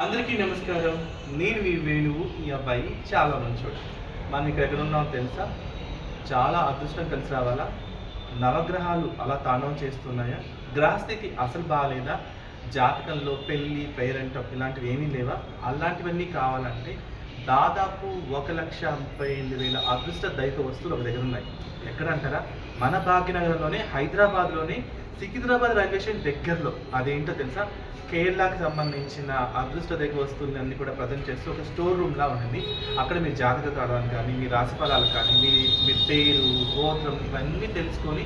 అందరికీ నమస్కారం. నేను మీ వేణువు. ఈ అబ్బాయి చాలా మంచోడు. మనం ఇక్కడ ఎక్కడ ఉన్నామో తెలుసా? చాలా అదృష్టం కలిసి రావాలా? నవగ్రహాలు అలా తాండవం చేస్తున్నాయా? గ్రహస్థితి అసలు బాగాలేదా? జాతకంలో పెళ్ళి, పేరెంటం ఇలాంటివి ఏమీ లేవా? అలాంటివన్నీ కావాలంటే దాదాపు 1,35,000 అదృష్ట దైవ వస్తువులు ఒక దగ్గర ఉన్నాయి. ఎక్కడ అంటారా? మన భాగ్యనగరంలోనే, హైదరాబాద్లోనే, సికింద్రాబాద్ రైల్వే స్టేషన్ దగ్గరలో. అదేంటో తెలుసా? కేరళకి సంబంధించిన అదృష్ట దైవ వస్తువులు అన్ని కూడా ప్రజెంట్ చేస్తూ ఒక స్టోర్ రూమ్లా ఉంటుంది. అక్కడ మీ జాతక కావడానికి కానీ, మీ రాశి ఫలాలు కానీ, మీ పేరు, గోత్రం ఇవన్నీ తెలుసుకొని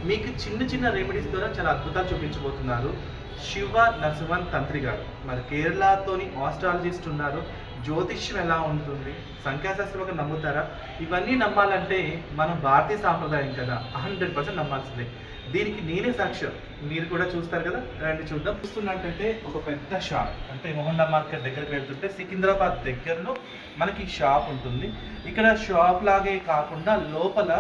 మీకు చిన్న చిన్న రెమెడీస్ ద్వారా చాలా అద్భుతాలు చూపించబోతున్నారు శివ నరసింహన్ తంత్రి గారు. మరి కేరళతోని ఆస్ట్రాలజిస్ట్ ఉన్నారు. జ్యోతిష్యం ఎలా ఉంటుంది, సంఖ్యాశాస్త్రం ఒక నమ్ముతారా? ఇవన్నీ నమ్మాలంటే మనం భారతీయ సాంప్రదాయం కదా, 100% నమ్మాల్సిందే. దీనికి నేనే సాక్ష్యం. మీరు కూడా చూస్తారు కదా, రండి చూద్దాం. చూస్తున్నట్టయితే ఒక పెద్ద షాప్, అంటే మోహన్ మార్కెట్ దగ్గరికి వెళ్తుంటే సికింద్రాబాద్ దగ్గరలో మనకి షాప్ ఉంటుంది. ఇక్కడ షాప్ లాగే కాకుండా లోపల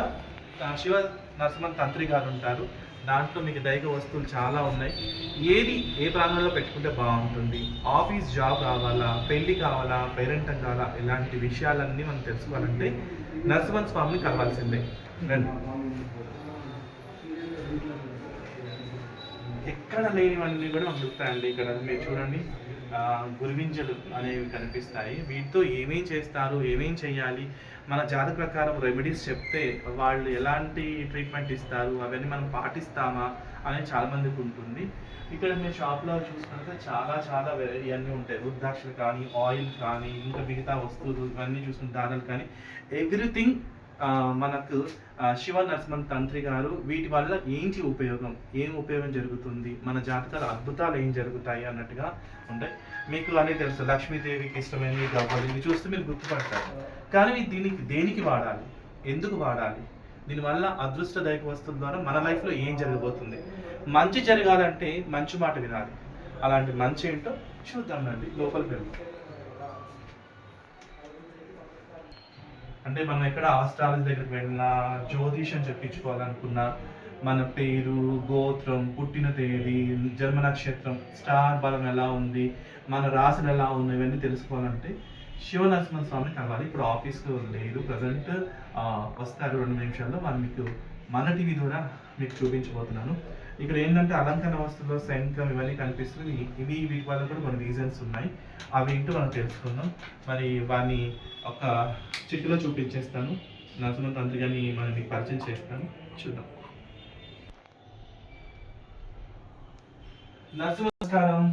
శివ నరసింహన్ తంత్రి గారు ఉంటారు. దాంట్లో మీకు దైవ వస్తువులు చాలా ఉన్నాయి. ఏది ఏ ప్రాంతంలో పెట్టుకుంటే బాగుంటుంది, ఆఫీస్ జాబ్ కావాలా, పెళ్ళి కావాలా, పేరెంటం కావాలా, ఇలాంటి విషయాలన్నీ మనం తెలుసుకోవాలంటే నరసింహన్ స్వామిని కలవాల్సిందే. రండి. ఎక్కడ లేనివన్నీ కూడా మనకు దొరుకుతాయండి ఇక్కడ. మీరు చూడండి, గురువింజలు అనేవి కనిపిస్తాయి. వీటితో ఏమేం చేస్తారు, ఏమేం చేయాలి, మన జాతక ప్రకారం రెమెడీస్ చెప్తే వాళ్ళు ఎలాంటి ట్రీట్మెంట్ ఇస్తారు, అవన్నీ మనం పాటిస్తామా అనేది చాలామందికి ఉంటుంది. ఇక్కడ మీరు షాప్లో చూసుకుంటే చాలా చాలా ఇవన్నీ ఉంటాయి. రుద్రాక్షలు కానీ, ఆయిల్ కానీ, ఇంకా మిగతా వస్తువులు ఇవన్నీ చూసుకుంటే దారాలు కానీ, ఎవ్రీథింగ్ మనకు శివ నరసింహన్ తంత్రి గారు వీటి వల్ల ఏంటి ఉపయోగం, ఏం ఉపయోగం జరుగుతుంది, మన జాతకాల అద్భుతాలు ఏం జరుగుతాయి అన్నట్టుగా ఉంటాయి. మీకు అన్నీ తెలుసు. లక్ష్మీదేవికి ఇష్టమైనవి గవ్వలు ఇవి చూస్తే మీరు గుర్తుపడతారు. కానీ దేనికి వాడాలి, ఎందుకు వాడాలి, దీనివల్ల అదృష్ట దైవ వస్తువుల ద్వారా మన లైఫ్లో ఏం జరగబోతుంది, మంచి జరగాలంటే మంచి మాట వినాలి. అలాంటి మంచి ఏంటో చూద్దాం రండి, లోపలికి వెళ్దాం. అంటే మనం ఎక్కడ ఆస్ట్రాలజీ దగ్గరికి వెళ్ళినా, జ్యోతిషం చెప్పించుకోవాలనుకున్నా, మన పేరు, గోత్రం, పుట్టిన తేదీ, జన్మ నక్షత్రం, స్టార్ బలం ఎలా ఉంది, మన రాశులు ఎలా ఉన్నాయి, ఇవన్నీ తెలుసుకోవాలంటే శివ నరసింహ స్వామిని కలవాలి. ఇప్పుడు ఆఫీస్లో లేదు, ప్రజెంట్ వస్తారు 2 నిమిషాల్లో. వాళ్ళు మీకు మన టీవీ ద్వారా మీకు చూపించబోతున్నాను. ఇక్కడ ఏంటంటే అలంకరణ వస్తువుల్లో శంఖం ఇవన్నీ కనిపిస్తుంది. వీటి వల్ల కూడా కొన్ని రీజన్స్ ఉన్నాయి. అవి ఏంటో మనం తెలుసుకుందాం. మరి వాడిని ఒక చిట్టులో చూపించేస్తాను. నరసింహ తంత్రి గారిని మనం మీకు పరిచయం చేస్తాను, చూద్దాం. నమస్కారం.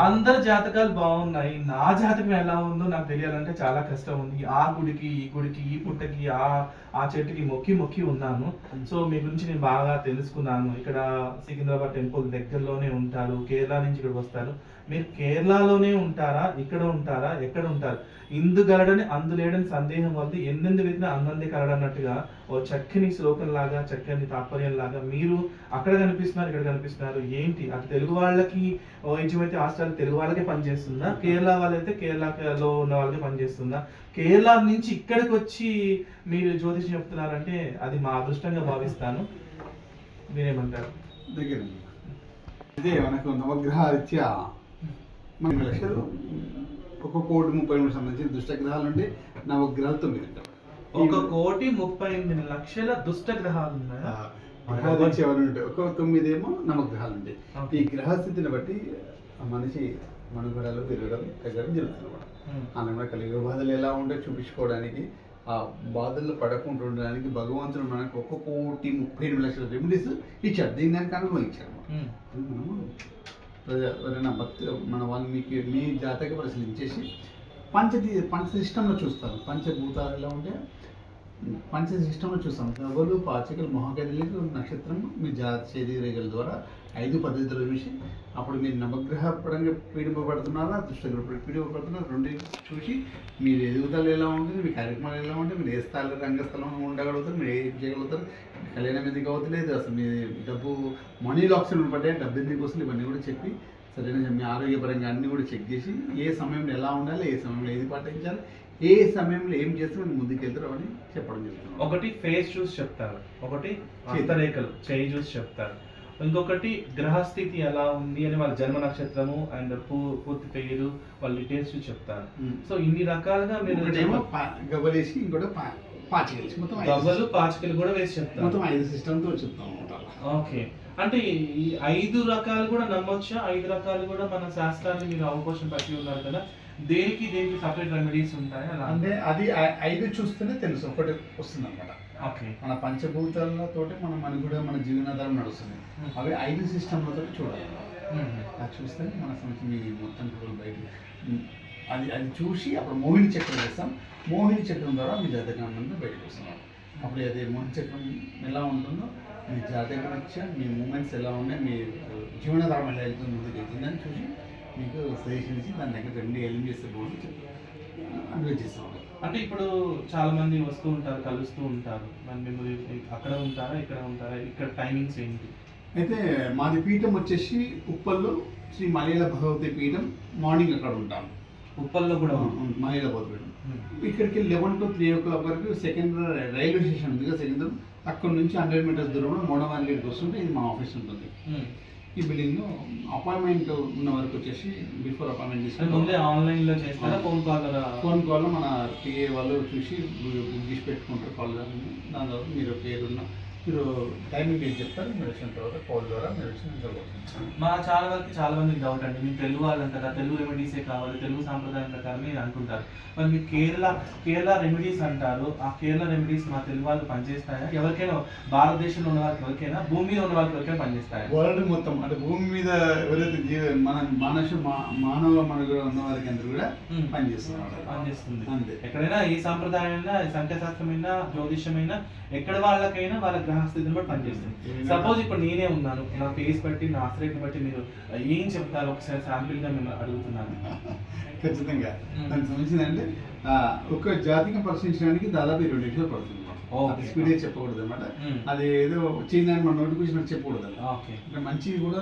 అందరి జాతకాలు బాగున్నాయి, నా జాతకం ఎలా ఉందో నాకు తెలియాలంటే చాలా కష్టం ఉంది. ఆ గుడికి, ఈ గుడికి, ఈ పుట్టకి, ఆ చెట్టుకి మొక్కి ఉన్నాను. సో మీ గురించి నేను బాగా తెలుసుకున్నాను. ఇక్కడ సికింద్రాబాద్ టెంపుల్ దగ్గరలోనే ఉంటారు, కేరళ నుంచి ఇక్కడికి వస్తారు. మీరు కేరళలోనే ఉంటారా, ఇక్కడ ఉంటారా, ఎక్కడ ఉంటారు? ఇందు గలడని అందులేడని సందేహం వల్ల ఎన్నెందు వెతినా అందందే కలడన్నట్టుగా ఓ చక్కని శ్లోకం లాగా, చక్కని తాత్పర్యం లాగా మీరు అక్కడ కనిపిస్తున్నారు, ఇక్కడ కనిపిస్తున్నారు. ఏంటి అటు తెలుగు వాళ్ళకి అయితే హాస్టల్ తెలుగు వాళ్ళకే పనిచేస్తుందా, కేరళ వాళ్ళైతే కేరళలో ఉన్న వాళ్ళకే పనిచేస్తుందా? కేరళ నుంచి ఇక్కడికి వచ్చి మీరు జ్యోతిషం చెప్తున్నారంటే అది మా అదృష్టంగా భావిస్తాను. మీరేమంటారు? దగ్గర ఇదే మనకు నవగ్రహరీత్యా మన లక్షలు 1,30,000 సంబంధించిన దుష్టగ్రహాలు ఉంటే నవగ్రహాలు 9 ఉంటాయి. 1,38,00,000 దుష్ట గ్రహాలు ఉన్నాయా? గ్రహారీత్యా ఎవరు ఉంటాయి, ఒక 9 ఏమో నవగ్రహాలు ఉంటాయి. ఈ గ్రహస్థితిని బట్టి మనిషి మనుగడలు తిరగడం తగ్గడం జరుగుతుంది. అలా కలిగే బాధలు ఎలా ఉంటే చూపించుకోవడానికి, ఆ బాధల్లో పడకుండా ఉండడానికి భగవంతుడు మనకు 1,38,00,000 రెమెడీస్ ఇచ్చాడు. దీని దానికి అనుభవించాడు. మనము ఎవరైనా భక్తి మన వాళ్ళు మీకు మీ జాతక పరిశీలించేసి పంచ సిస్టంలో చూస్తారు. పంచభూతాలు ఎలా ఉంటే పంచ సిస్టంలో చూస్తాం. గవ్వలు, పాచికలు, మహాకైలికు, నక్షత్రం, మీ చేతి రేఖల ద్వారా 5 పద్ధతులు చూసి అప్పుడు మీరు నవగ్రహ పరంగా పీడింపబడుతున్నారా, దుష్టగ్రహ పీడింపబడుతున్నారా, 2 చూసి మీరు ఎదుగుదల ఎలా ఉంటుంది, మీ కార్యక్రమాలు ఎలా ఉంటాయి, మీరు ఏ స్థాయిలో రంగస్థలంలో ఉండగలుగుతారు, మీరు ఏం చేయగలుగుతారు, కళ్యాణం ఎందుకు అవుతలేదు, అసలు మీ డబ్బు మనీ లాక్స్ పడ్డాయి, డబ్బు ఎందుకు వస్తుంది, ఇవన్నీ కూడా చెప్పి సరైన మీ ఆరోగ్యపరంగా అన్నీ కూడా చెక్ చేసి ఏ సమయంలో ఎలా ఉండాలి, ఏ సమయంలో ఏది పాటించాలి, ఏ సమయంలో ఏం చేస్తే మనం ముందుకు వెళ్తారు అని చెప్పడం జరుగుతుంది. ఒకటి ఫేస్ చూసి చెప్తారు, ఒకటి హస్తరేఖలు చేయి చూసి చెప్తారు, ఇంకొకటి గ్రహస్థితి ఎలా ఉంది అని వాళ్ళ జన్మ నక్షత్రము అండ్ పూర్తి పేరు వాళ్ళ డీటెయిల్స్ చెప్తారు. సో ఇన్ని రకాలుగా మీరు గవ్వలేసి ఇంకోటి పాచికలేసి మొత్తం గవ్వలు పాచికలు కూడా వేసి చెప్తారు. మొత్తం 5 సిస్టమ్తో చెప్తాం అనమాట. ఓకే, అంటే ఈ 5 రకాలు కూడా నమ్మొచ్చా? 5 రకాలు కూడా మన శాస్త్రాన్ని మీరు అవకాశం పట్టి ఉన్నారు కదా, దేనికి సపరేట్ రెమెడీస్ ఉంటాయి అలా? అంటే అది 5 చూస్తేనే తెలుసు ఒకటి వస్తుంది అనమాట. ఓకే, మన పంచభూతాలతో మన మనుగడ మన జీవనాధారం నడుస్తుంది. అవి 5 సిస్టమ్లతో చూడాలి. అది చూస్తే మన సంఖ్య మొత్తం కూడా బయట అది చూసి అప్పుడు మోహిని చక్రం వేస్తాం. మోహిని చక్రం ద్వారా మీ జాతకం అంతా బయటకు వస్తున్నాం. అప్పుడు అదే మోహిని చక్రం ఎలా ఉంటుందో, మీ జాతకం రీత్యా మీ మూమెంట్స్ ఎలా ఉన్నాయి, మీ జీవనాధారం ఎలా వెళ్తుంది, ముందుకు వెళ్తుందని చూసి మీకు సజెషన్ ఇచ్చి దాని దగ్గర 2 ఎలిమి చేస్తే బాగుంటుంది అడ్వైజ్ చేస్తాం. అంటే ఇప్పుడు చాలా మంది వస్తూ ఉంటారు, కలుస్తూ ఉంటారు, మరి మేము అక్కడ ఉంటారా ఇక్కడ ఉంటారా, ఇక్కడ టైమింగ్స్ ఏంటి? అయితే మాది పీఠం వచ్చేసి ఉప్పల్లో శ్రీ మలయాళ భగవతి పీఠం. మార్నింగ్ అక్కడ ఉంటాం. ఉప్పల్లో కూడా మలయాళ భగవతి పీఠం. ఇక్కడికి 11 to 3 o'clock వరకు సెకండ్ రైల్వే స్టేషన్ ఉంది కదా, సెకండ్ అక్కడ నుంచి 100 meters దూరంలో మోడవాన్ గేట్కి వస్తుంటే ఇది మా ఆఫీస్ ఉంటుంది. ఈ బిల్డింగ్లో అపాయింట్మెంట్ ఉన్న వరకు వచ్చేసి బిఫోర్ అపాయింట్మెంట్ తీసుకుని ముందే ఆన్లైన్లో చేస్తారా, ఫోన్ కాల్లో మన పిఏ వాళ్ళు చూసి బుక్ చేసి పెట్టుకుంటారు కాల్. దాని తర్వాత మీరు పేరున్న మీరు టైమింగ్ ఏది చెప్తారు, మీరు వచ్చిన తర్వాత కాల్ ద్వారా మీరు వచ్చిన. మా చాలా మందికి డౌట్ అండి, మేము తెలుగు వాళ్ళం కదా, తెలుగు రెమెడీసే కావాలి, తెలుగు సాంప్రదాయం ప్రకారం మీరు అనుకుంటారు. మరి మీరు కేరళ రెమెడీస్ అంటారు, ఆ కేరళ రెమెడీస్ మా తెలుగు వాళ్ళు పనిచేస్తాయా? ఎవరికైనా భారతదేశంలో ఉన్న వాళ్ళకి ఎవరికైనా, భూమి మీద ఉన్న వాళ్ళకి ఎవరికైనా పనిచేస్తాయా? వరల్డ్ మొత్తం అంటే భూమి మీద ఎవరైతే మానవ మనుగడ ఉన్న వారికి అందరూ కూడా పనిచేస్తుంది. అంతే, ఎక్కడైనా ఏ సాంప్రదాయమైనా, సంఖ్యాశాస్త్రమైనా, జ్యోతిష్యమైనా, ఎక్కడ వాళ్ళకైనా వాళ్ళ గ్రహస్థితిని బట్టి పనిచేస్తుంది. సపోజ్ ఇప్పుడు నేనే ఉన్నాను, నా ఫేస్ బట్టి, నా ఆశ్రయని బట్టి మీరు ఏం చెప్తారు ఒకసారి శాంపిల్గా మేము అడుగుతున్నాను. ఖచ్చితంగా దానికి సంబంధించింది అంటే ఒక జాతికి పరిశీలించడానికి దాదాపు 20 నిమిషాలు పడుతుంది. స్పీడే చెప్పకూడదు అనమాట. అది ఏదో వచ్చిందని మన నోటికి వచ్చినట్టు చెప్పకూడదు. అంటే మంచిది కూడా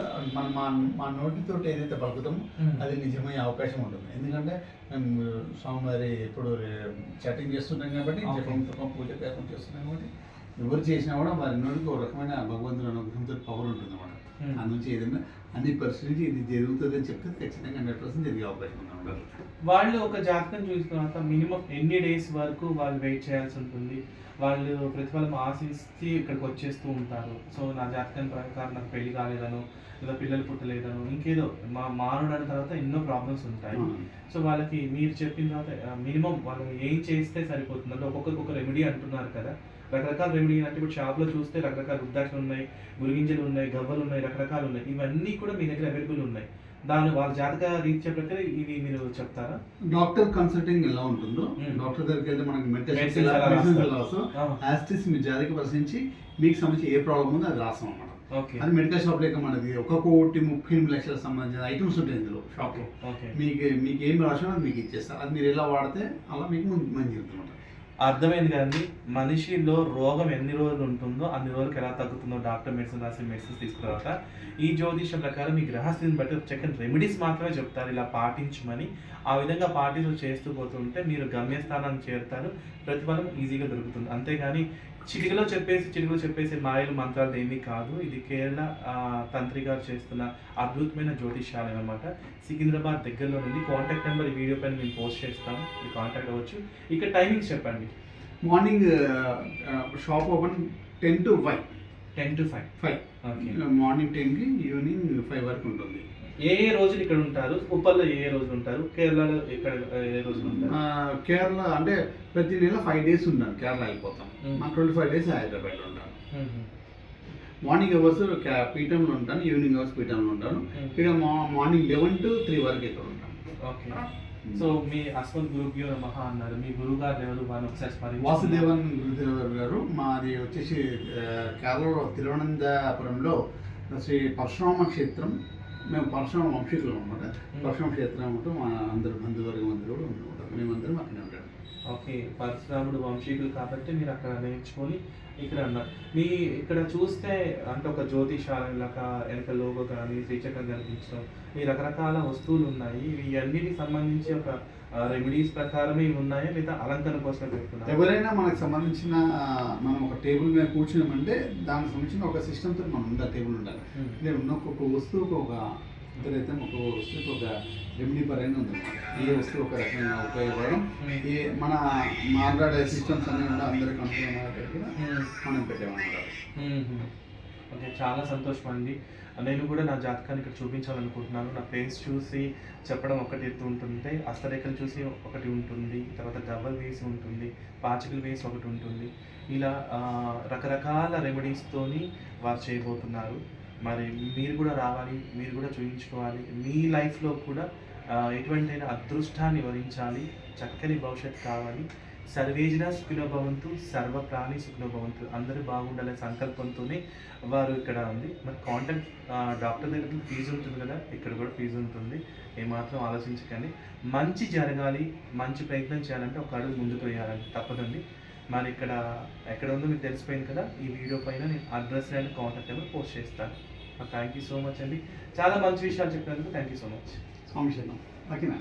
మా నోటితో ఏదైతే పలుకుతామో అది నిజమయ్యే అవకాశం ఉంటుంది. ఎందుకంటే మేము స్వామివారి ఎప్పుడు చాటింగ్ చేస్తుంటాం కాబట్టి, జపం పూజ వ్యాపం చేస్తున్నాం కాబట్టి ఎవరు చేసినా కూడా వారి నోటికి ఒక రకమైన భగవంతుల అనుగ్రహంతో పవర్ ఉంటుంది అన్నమాట. అందునుంచి ఏదైనా అన్ని పరిస్థితి ఇది జరుగుతుంది అని చెప్తే ఖచ్చితంగా 100% జరిగే అవకాశం ఉంటుంది. వాళ్ళు ఒక జాతకం చూసిన తర్వాత మినిమం ఎన్ని డేస్ వరకు వాళ్ళు వెయిట్ చేయాల్సి ఉంటుంది? వాళ్ళు ప్రతిఫలం ఆశిస్తే ఇక్కడికి వచ్చేస్తూ ఉంటారు. సో నా జాతకం ప్రకారం నాకు పెళ్లి కాలేదను, లేదా పిల్లలు పుట్టలేదను, ఇంకేదో మారుడైన తర్వాత ఎన్నో ప్రాబ్లమ్స్ ఉంటాయి. సో వాళ్ళకి మీరు చెప్పిన తర్వాత మినిమం వాళ్ళు ఏం చేస్తే సరిపోతుంది? అంటే ఒక్కొక్కరికి ఒక రెమెడీ అంటున్నారు కదా, రకరకాల రెమెడీ అంటే ఇప్పుడు షాప్లో చూస్తే రకరకాల రుద్రాక్షలు ఉన్నాయి, గురిగింజలు ఉన్నాయి, గవ్వలు ఉన్నాయి, రకరకాలు ఉన్నాయి. ఇవన్నీ కూడా మీ దగ్గర అవైలబుల్ ఉన్నాయి. దాని వాళ్ళ జాతక రీత్యా ప్రకారం ఇవి మీరు చెప్తారా? డాక్టర్ కన్సల్టింగ్ ఎలా ఉంటుందో, డాక్టర్ దగ్గరికి వెళ్తే మనకి మెడిటేషన్ యాస్టిస్ మీ జాతక పరిశీలించి మీకు సంబంధించి ఏ ప్రాబ్లం ఉందో అది రాస్తాం అన్నమాట. అది మెడికల్ షాప్ లేక మనది 1,38 లక్షలకు సంబంధించిన ఐటమ్స్ ఉంటాయి ఇందులో షాప్లో. మీకు ఏం రాసినా అది మీకు ఇచ్చేస్తారు. అది మీరు ఎలా వాడితే అలా మీకు మంచి జరుగుతుంది. అర్థమైంది కదండి, మనిషిలో రోగం ఎన్ని రోజులు ఉంటుందో అన్ని రోజులకు ఎలా తగ్గుతుందో డాక్టర్ మెడిసిన్ రాసి మెడిసిన్స్ తీసుకున్న తర్వాత ఈ జ్యోతిషం ప్రకారం మీ గ్రహస్థితిని బట్టి చక్కని రెమెడీస్ మాత్రమే చెప్తారు, ఇలా పాటించమని. ఆ విధంగా పాటించు చేస్తూ పోతుంటే మీరు గమ్యస్థానాన్ని చేరుతారు, ప్రతిఫలం ఈజీగా దొరుకుతుంది. అంతేగాని చిటికలో చెప్పేసి మాయలు మంత్రాలు ఏమీ కాదు. ఇది కేరళ తంత్రి గారు చేస్తున్న అద్భుతమైన జ్యోతిష్యాలయం అన్నమాట. సికింద్రాబాద్ దగ్గరలో ఉంది. కాంటాక్ట్ నెంబర్ ఈ వీడియో పైన మేము పోస్ట్ చేస్తాము, మీరు కాంటాక్ట్ అవ్వచ్చు. ఇక్కడ టైమింగ్స్ చెప్పండి. Morning shop open 10 to 5. 10 to 5. Morning 10కి ఈవినింగ్ 5 వరకు ఉంటుంది. ఏ రోజులు ఇక్కడ ఉంటారు? ఉప్పల్లో ఏ రోజులు ఉంటారు? కేరళలో ఇక్కడ ఏ రోజులు ఉంటారు? కేరళ అంటే ప్రతి నెల 5 days ఉంటాను. కేరళ వెళ్ళిపోతాం. 25 days హైదరాబాద్లో ఉంటాను. మార్నింగ్ అవర్స్ పీఠంలో ఉంటాను, ఈవినింగ్ అవర్స్ పీఠంలో ఉంటాను. ఇక్కడ మార్నింగ్ 11 to 3 వరకు ఇక్కడ ఉంటాను. ఓకే. సో మీ అస్మద్ గురుభ్యో నమః అన్నారు, మీ గురువు గారు ఎవరు? వారిని ఒకసారి స్మరించండి. వాసుదేవన్ గురుదేవ్ గారు. మాది వచ్చేసి కేరళలో తిరువనంతపురంలో శ్రీ పరశురామ క్షేత్రం. మేము పరశురామ వంశీకులు అనమాట. పరశురామ క్షేత్రం ఉంటూ మా అందరు బంధువర్గం అందరూ కూడా ఉంటారు. మేమందరం అక్కడే ఉంటాం. ఓకే, పరశురాముడు వంశీకులు కాబట్టి మీరు అక్కడ నేర్చుకొని ఇక్కడ అన్నారు. మీ ఇక్కడ చూస్తే అంటే ఒక జ్యోతిషాల లాగా వెనక లోగో కానీ శ్రీచక్రం కనిపించడం, ఈ రకరకాల వస్తువులు ఉన్నాయి. ఇవి అన్నిటికి సంబంధించి ఒక రెమెడీస్ ప్రకారమే ఇవి ఉన్నాయా, లేదా అలంకరణ కోసమే పెట్టుకున్నారా? ఎవరైనా మనకు సంబంధించిన మనం ఒక టేబుల్ మీద కూర్చున్నామంటే దానికి సంబంధించిన ఒక సిస్టమ్తో మనం ఉండాలి, టేబుల్ ఉండాలి. అంటే ఉన్న ఒక్కొక్క వస్తువుకు ఒక ఇతరైతే ఒక వస్తువుకి ఒక రెమెడీ పరంగా ఉంది. ఏ వస్తువు ఒక రకంగా ఉపయోగపడడం, ఏ మన మాట్లాడే సిస్టమ్స్ అన్నీ కూడా అందరికి అనుకూలంగా మనం పెట్టామన్నమాట. ఓకే, చాలా సంతోషం అండి. నేను కూడా నా జాతకాన్ని ఇక్కడ చూపించాలనుకుంటున్నాను. నా ఫేస్ చూసి చెప్పడం ఒకటి ఎత్తు ఉంటుంది, హస్తరేఖలు చూసి ఒకటి ఉంటుంది, తర్వాత గవ్వలు వేసి ఉంటుంది, పాచికలు వేసి ఒకటి ఉంటుంది. ఇలా రకరకాల రెమెడీస్తోని వారు చేయబోతున్నారు. మరి మీరు కూడా రావాలి, మీరు కూడా చూయించుకోవాలి. మీ లైఫ్లో కూడా ఎటువంటి అదృష్టాన్ని వరించాలి, చక్కని భవిష్యత్తు కావాలి. సర్వేజన సుఖినో భవంతు, సర్వ ప్రాణి సుఖినో భవంతు, అందరూ బాగుండాలనే సంకల్పంతోనే వారు ఇక్కడ ఉంది. మరి కాంటాక్ట్ డాక్టర్ దగ్గర ఫీజు ఉంటుంది కదా, ఇక్కడ కూడా ఫీజు ఉంటుంది. ఏమాత్రం ఆలోచించకండి. మంచి జరగాలి, మంచి ప్రయత్నం చేయాలంటే ఒక అడుగు ముందుకు వేయాలంటే తప్పదండి. మరి ఇక్కడ ఎక్కడ ఉందో మీకు తెలిసిపోయింది కదా, ఈ వీడియో పైన నేను address and contact number post చేస్తాను. థ్యాంక్ యూ సో మచ్ అండి, చాలా మంచి విషయాలు చెప్పినందుకు థ్యాంక్ యూ సో మచ్. స్వామి శరణం. ఓకేనా?